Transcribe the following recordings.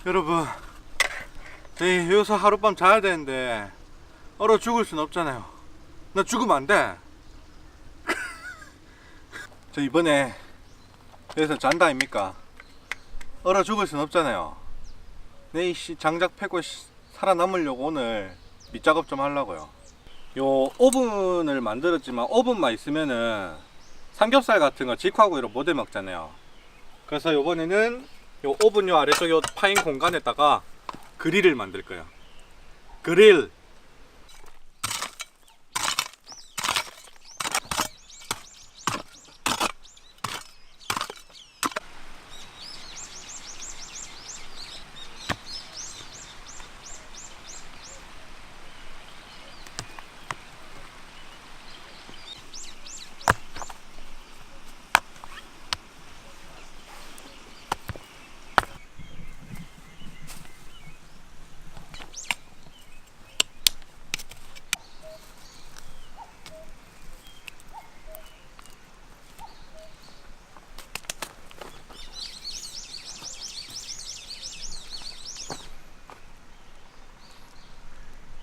여러분, 여기서 하룻밤 자야 되는데 얼어 죽을 순 없잖아요. 나 죽으면 안 돼. 저 이번에 여기서 잔다 아닙니까? 얼어 죽을 순 없잖아요. 이씨 장작 패고 살아남으려고 오늘 밑작업 좀 하려고요. 요 오븐을 만들었지만 오븐만 있으면은 삼겹살 같은 거 직화구이로 못 해 먹잖아요. 그래서 요번에는 요 오븐 요 아래쪽 요 파인 공간에다가 그릴을 만들 거예요. 그릴.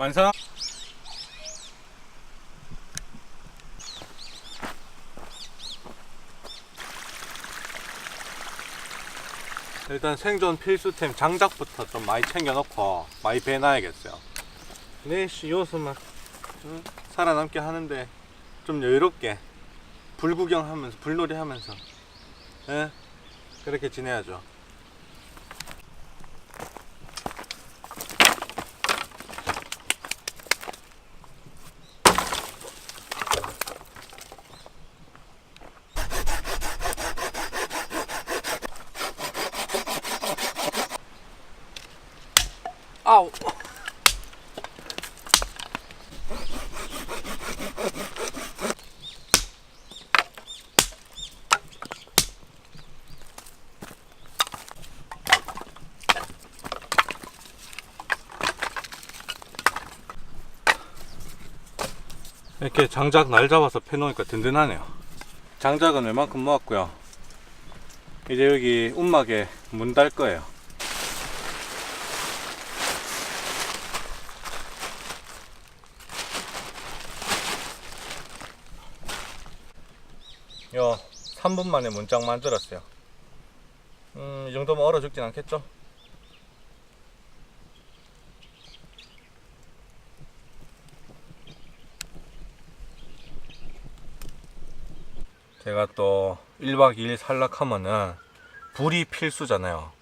완성. 일단 생존 필수템 장작부터 좀 많이 챙겨놓고 많이 배놔야겠어요. 네씨 요소만 살아남게 하는데 좀 여유롭게 불구경하면서 불놀이 하면서 그렇게 지내야죠. 아우. 이렇게 장작 날 잡아서 패놓으니까 든든하네요. 장작은 웬만큼 모았고요. 이제 여기 움막에 문 달 거예요. 요 3분 만에 문짝 만들었어요. 이 정도면 얼어 죽진 않겠죠? 제가 또 1박 2일 살락하면은 불이 필수잖아요.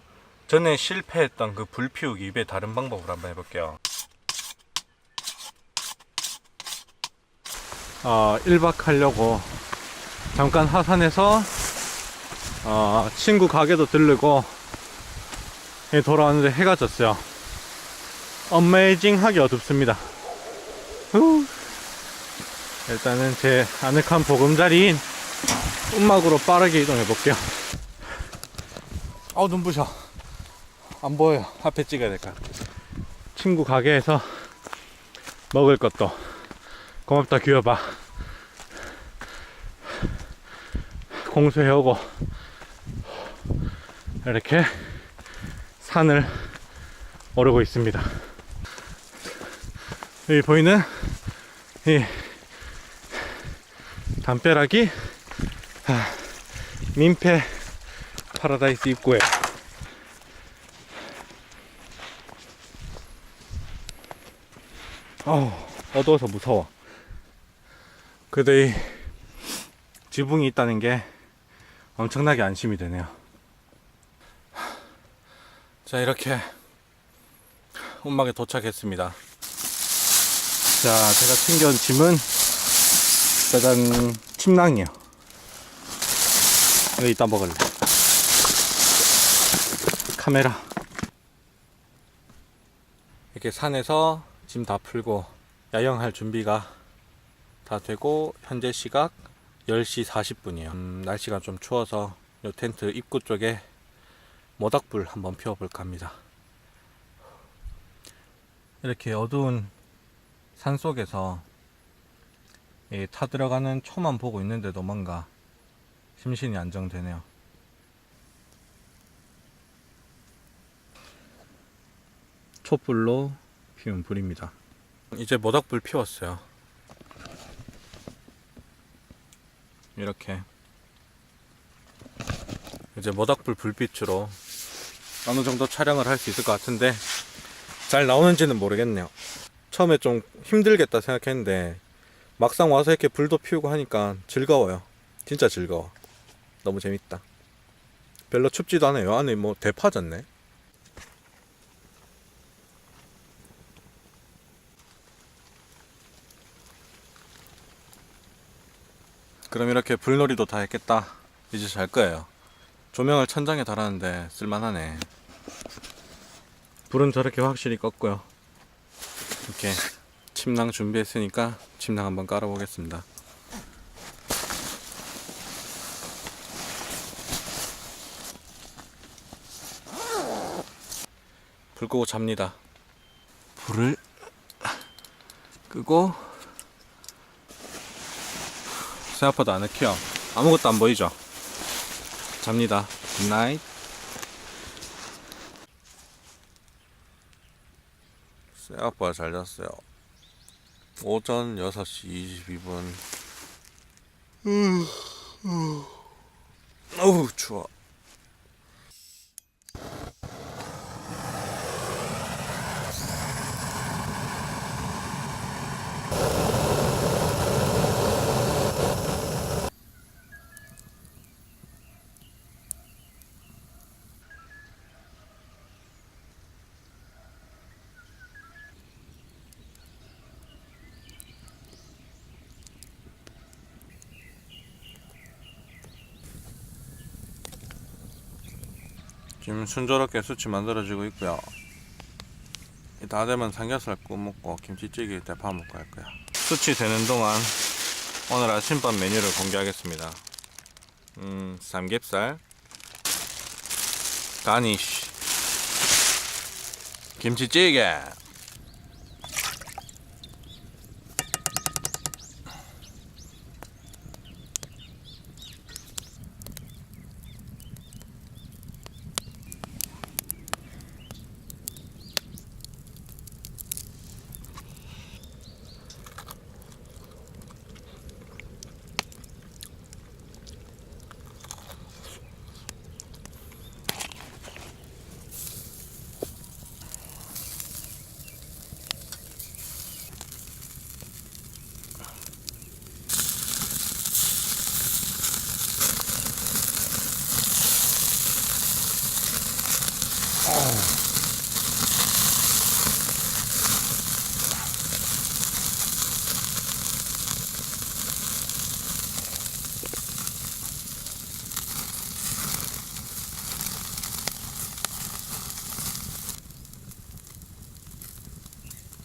전에 실패했던 그 불 피우기 입에 다른 방법으로 한번 해볼게요. 1박 하려고 잠깐 하산해서 친구 가게도 들르고 돌아왔는데 해가 졌어요. 어메이징하게 어둡습니다. 일단은 제 아늑한 보금자리인 움막으로 빠르게 이동해 볼게요. 아우 눈부셔. 안 보여요. 앞에 찍어야 될까. 친구 가게에서 먹을 것도 고맙다 귀여봐 공수해오고 이렇게 산을 오르고 있습니다. 여기 보이는 이 담벼락이 민폐 파라다이스 입구에 어두워서 무서워. 그래도 이 지붕이 있다는 게 엄청나게 안심이 되네요. 자, 이렇게 움막에 도착했습니다. 자, 제가 챙겨온 짐은 짜잔, 침낭이요. 이거 이따 먹을래. 카메라. 이렇게 산에서 짐 다 풀고 야영할 준비가 다 되고 현재 시각 10시 40분이에요. 날씨가 좀 추워서 요 텐트 입구 쪽에 모닥불 한번 피워볼까 합니다. 이렇게 어두운 산 속에서 타 들어가는 초만 보고 있는데도 뭔가 심신이 안정되네요. 촛불로 피운 불입니다. 이제 모닥불 피웠어요. 이렇게 이제 모닥불 불빛으로 어느 정도 촬영을 할 수 있을 것 같은데 잘 나오는지는 모르겠네요. 처음에 좀 힘들겠다 생각했는데 막상 와서 이렇게 불도 피우고 하니까 즐거워요. 진짜 즐거워. 너무 재밌다. 별로 춥지도 않아요. 안에 뭐 대파졌네. 그럼 이렇게 불놀이도 다 했겠다. 이제 잘 거예요. 조명을 천장에 달았는데 쓸만하네. 불은 저렇게 확실히 껐고요. 이렇게 침낭 준비했으니까 침낭 한번 깔아보겠습니다. 불 끄고 잡니다. 불을 끄고 생각보다 안 익혀. 아무것도 안 보이죠? 잡니다. 굿나잇. 생각보다 잘 잤어요. 오전 6시 22분. 어우 추워. 지금 순조롭게 수치 만들어지고 있고요. 다 되면 삼겹살 구워 먹고 김치찌개 대파 먹고 할 거야. 수치 되는 동안 오늘 아침밥 메뉴를 공개하겠습니다. 삼겹살, 가니쉬, 김치찌개.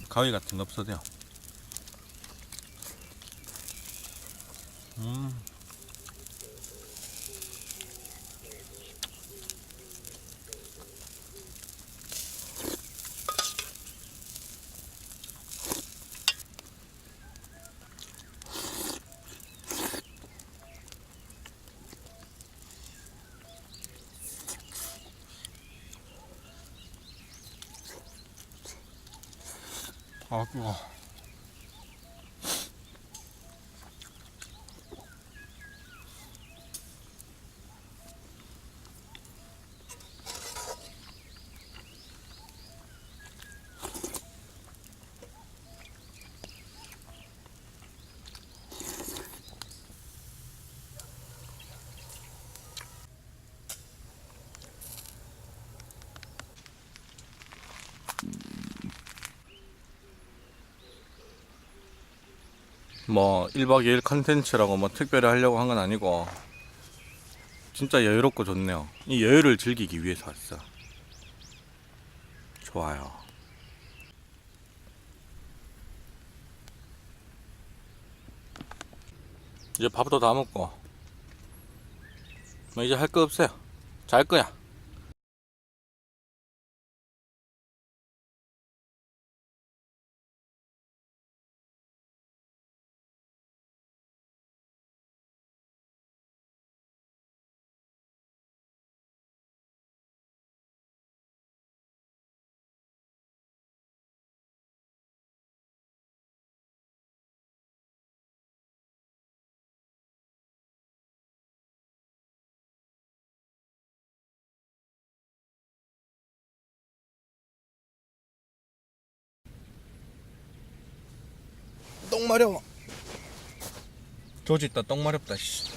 가위 같은 거 없어도요. 아, 뜨거. 뭐 1박 2일 컨텐츠라고 뭐 특별히 하려고 한 건 아니고 진짜 여유롭고 좋네요. 이 여유를 즐기기 위해서 왔어. 좋아요. 이제 밥도 다 먹고 뭐 이제 할 거 없어요. 잘 거야. 똥 마려워. 조지 있다 똥 마렵다 씨.